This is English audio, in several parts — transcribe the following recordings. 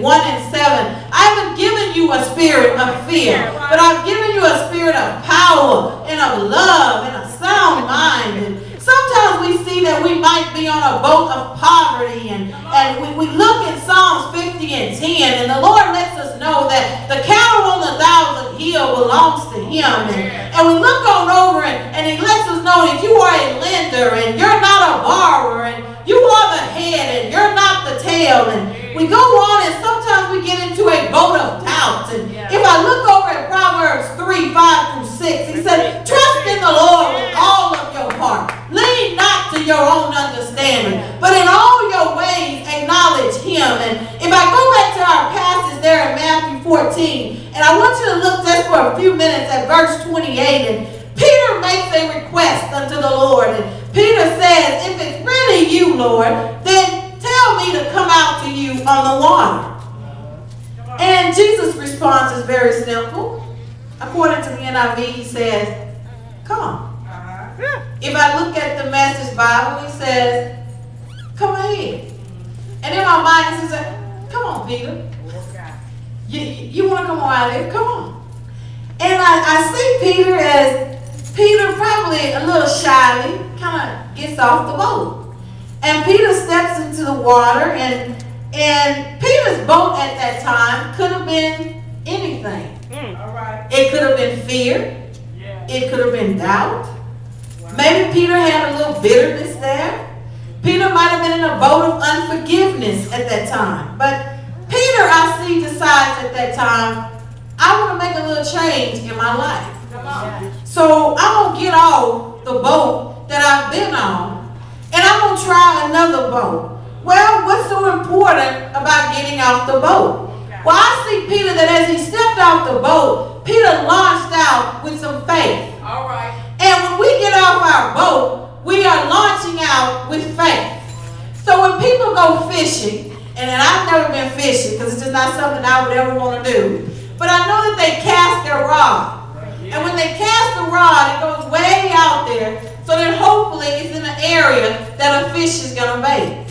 1 and 7. I haven't given you a spirit of fear, but I've given you a spirit of power and of love and a sound mind. And sometimes we see that we might be on a boat of poverty, and we look at Psalms 50 and 10, and the Lord lets us know that the cattle on the 1,000 hill belongs to Him. And we look on over and He lets us know that you are a lender and you're not a borrower, and you are the head and you're not the tail. And we go on, and sometimes we get into a boat of doubt. And if I look over at Proverbs 3, 5 through 6, He said, trust in the Lord with all of your heart. Lean not to your own understanding, but in all your ways acknowledge Him. And if I go back to our passage there in Matthew 14, and I want you to look just for a few minutes at verse 28, and Peter makes a request unto the Lord. And Peter says, if it's really you, Lord, then tell me to come out to you on the water. And Jesus' response is very simple. According to the NIV, He says, come. If I look at the Message Bible, He says, come ahead. And in my mind, He says, come on, Peter. You want to come on out there? Come on. And I see Peter as Peter probably a little shyly kind of gets off the boat. And Peter steps into the water, and Peter's boat at that time could have been anything. All right. It could have been fear. Yeah. It could have been doubt. Wow. Maybe Peter had a little bitterness there. Peter might have been in a boat of unforgiveness at that time. But Peter, I see, decides at that time, I want to make a little change in my life. So I'm going to get off the boat that I've been on, and I'm going to try another boat. Well, what's so important about getting off the boat? Well, I see Peter that as he stepped off the boat, Peter launched out with some faith. All right. And when we get off our boat, we are launching out with faith. So when people go fishing, and I've never been fishing because it's just not something I would ever want to do, but I know that they cast their rod. And when they cast the rod, it goes way out there, so that hopefully it's in an area that a fish is going to make.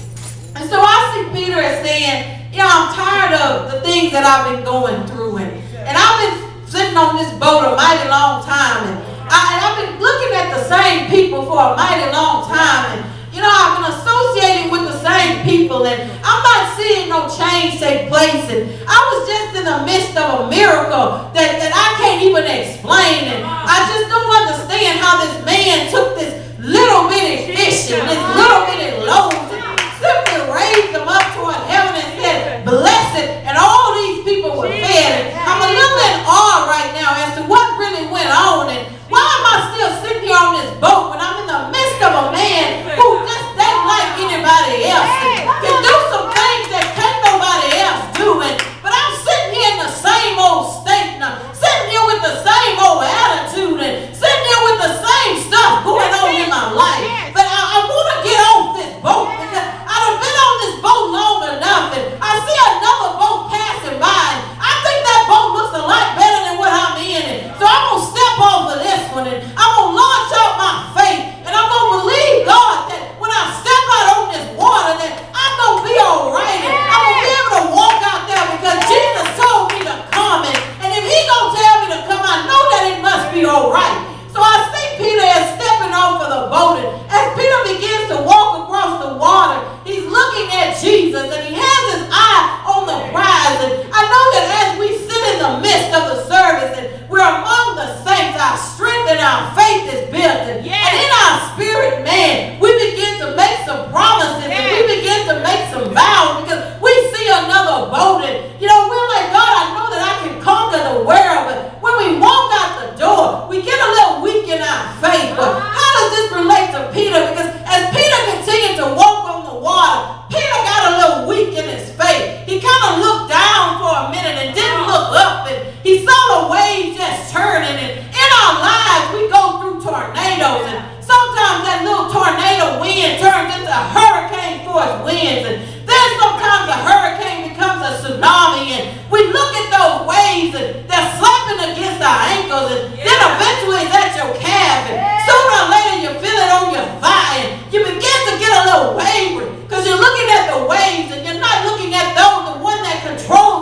And so I see Peter as saying, I'm tired of the things that I've been going through. And I've been sitting on this boat a mighty long time. And I've been looking at the same people for a mighty long time. And, I've been associating with the same people. And I'm not seeing no change take place. And I was just in the midst of a miracle that I can't even explain. And I just don't understand how this man took this little bitty fish and this little bitty loaves and simply raised them up toward heaven and said, bless it. And all these people were fed. And I'm a little in awe right now as to what really went on. And why am I still sitting here on this boat when I'm in the midst of a man who just doesn't like anybody else and can do some things that can't nobody else do? But I'm sitting here in the same old state, and I'm sitting here with the same old attitude, and sitting here with the same stuff going on in my life. But I want to get off this boat because I've been on this boat long enough, and I see another boat passing by, and I think that boat looks a lot better than what I'm in. And so I'm going to step off of this one, and I'm going to launch out my faith, and I'm going to believe God that when I step out on this water that I'm going to be all right, and I'm going to be able to walk out there because Jesus told me to come, and if He going to tell me to come, I know that it must be all right. So I see Peter as stepping off of the boat, and as Peter begins to walk across the water, he's looking at Jesus, and he has his eye on the prize. And I know that as we sit in the midst of the service and we're among the saints, our strength and our faith is built. And in our spirit, man, we begin to make some promises, and we begin to make some vows because we see another boat, and we're like, God, I know that I can conquer the world. But when we walk out the door, we get a little weak in our faith. But how does this relate to Peter? Because as Peter continued to walk on the water, Peter got a little weak in his faith. He kind of looked down for a minute and didn't look up, and he saw the waves just turning. And in our lives, we go through tornadoes, and sometimes that little tornado wind turns into hurricane force winds, and then sometimes a hurricane becomes a tsunami, and we look at those waves and they're slapping against our ankles, and then eventually it's at your calf, and sooner or later you feel it on your thigh, and you begin to get a little wavery because you're looking at the waves and you're not looking at the one that controls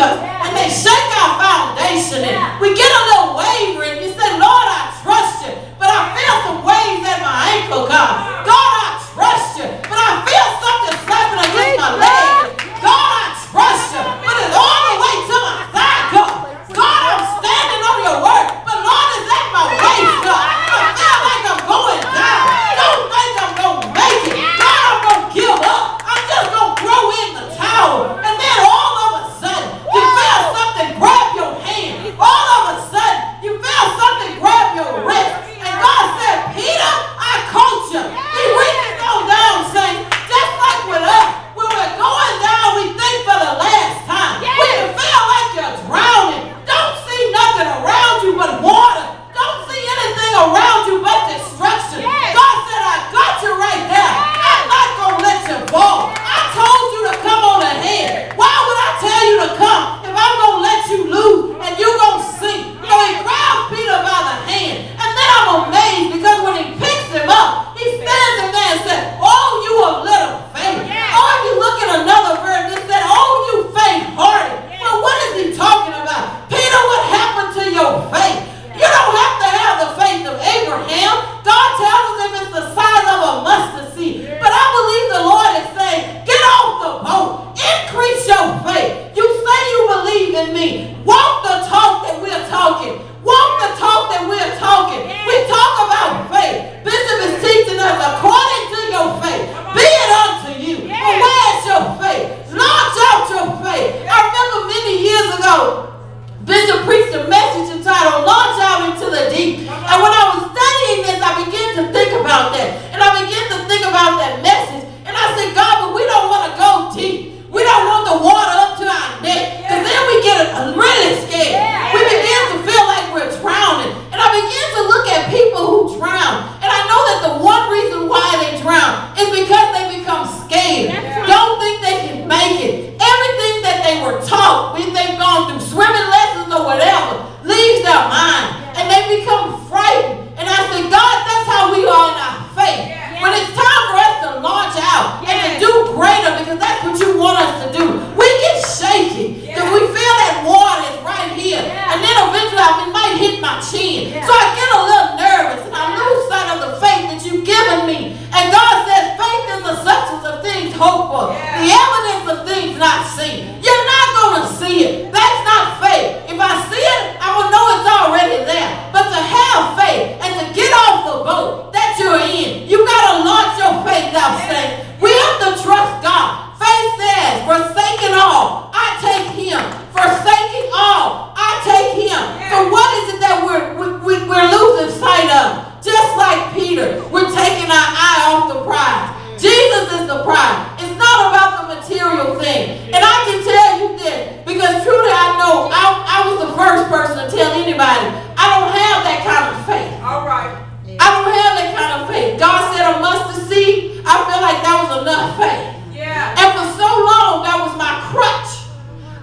us. And they shake our foundation. And we get a little wavering. You say, Lord, I trust you. But I feel some waves at my ankle, God. God, I trust you. But I feel something slapping against my leg. God, I trust you. But it's all the way to my thigh, God. God, I'm standing on your word. But Lord, it's at my waist, God. I feel like I'm going down. Don't think I'm going to make it. God, I'm going to give up. I'm just going to throw in the towel. And then all of a sudden, you feel something grab your hand. All of a sudden, you feel something grab your wrist. And God said, Peter, I coach you. He reaches on down, saying, just like with us, when we're going down, we think for the last time. When you feel like you're drowning, don't see nothing around you but water. Don't see anything around you but destruction. God said, I got you right there. I'm not going to let you fall. I told you to come on ahead. Why would I tell you to come if I'm going to let you lose and you're going to sink? So he grabs Peter by the hand. And then I'm amazed because when he picks him up, he stands in there and said, oh, you of little faith. Oh, if you look at another verse, it said, oh, you faint-hearted. Well, what is he talking about? Peter, what happened to your faith? You don't have to have the faith of Abraham. God tells us if it's the size of a mustard seed. But I believe the Lord is saying, get off the boat. Increase your faith. You say you believe in me. Walk the talk that we're talking. Walk the talk that we're talking. We talk about faith. Bishop is teaching us according to your faith. Be it unto you. But where's your faith? Launch out your faith. I remember many years ago, Bishop preached a message entitled Launch Out into the Deep. And when I was studying this, I began to think about that. And I began to think about that message. And I said, God, but we don't want to go deep. We don't want the water up to our neck. Because then we get really scared. We begin to feel like we're drowning. And I began to look at people who drown. And I know that the one reason why they drown is because they become scared. Don't think they can make it. Everything that they were taught, when they've gone through swimming lessons or whatever, leaves their mind. And they become frightened. And I said, God, that's how we are in our faith. When it's time for us to launch out and to do greater, because that's what you want us to do, we get shaky because we feel that water is right here. And then eventually it might hit my chin. So I get a little nervous and I lose sight of the faith that you've given me. And God says faith is the substance of things hoped for, the evidence of things not seen. You're not going to see it. That's not faith. If I see it, I will know it's already there. But to have faith and to get off the boat that you're in, you got to launch your faith out, saints. We have to trust God. Faith says, forsaking all, I take him. Forsaking all, I take him. So what is it that we're losing sight of? Just like Peter, we're taking our eye off the prize. Jesus is the prize. It's not about the material thing. And I can tell you this, because truly I know I was the first person to tell anybody, I don't have that kind of faith. All right. I don't have that kind of faith. God said a mustard seed. I feel like that was enough faith. Yeah. And for so long, that was my crutch.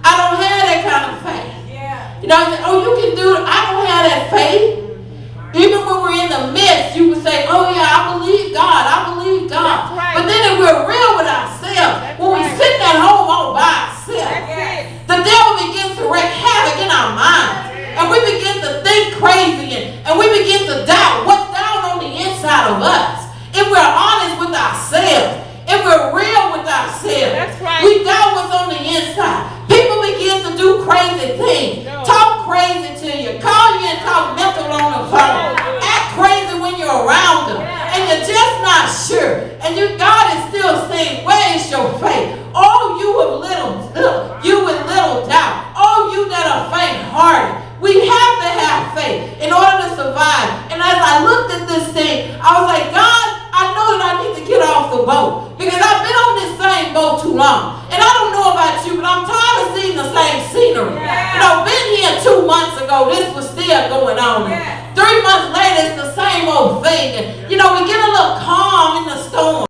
I don't have that kind of faith. Yeah. You know, I said, oh, you can do it. I don't have that faith. Even when we're in the midst, you would say, oh yeah, I believe God. I believe God. Right. But then if we're real with ourselves, when we're sitting at home all by ourselves, the devil begins to wreak havoc in our minds. And we begin to think crazy and we begin to doubt what's down on the inside of us. If we're honest with ourselves, if we're real with ourselves, we doubt what's on the inside. People begin to do crazy things, talk crazy to you, call you and talk mental on the phone, act crazy when you're around them, and you're just not sure. And God is still saying, where is your faith? Oh, you with little doubt. Oh, you that are faint-hearted. We have to have faith in order to survive. And as I looked at this thing, I was like, God, I know that I need to get off the boat because I've been on this same boat too long. And I don't know about you, but I'm tired of seeing the same scenery. You know, been here 2 months ago, this was still going on. 3 months later, it's the same old thing. And, you know, we get a little calm in the storm.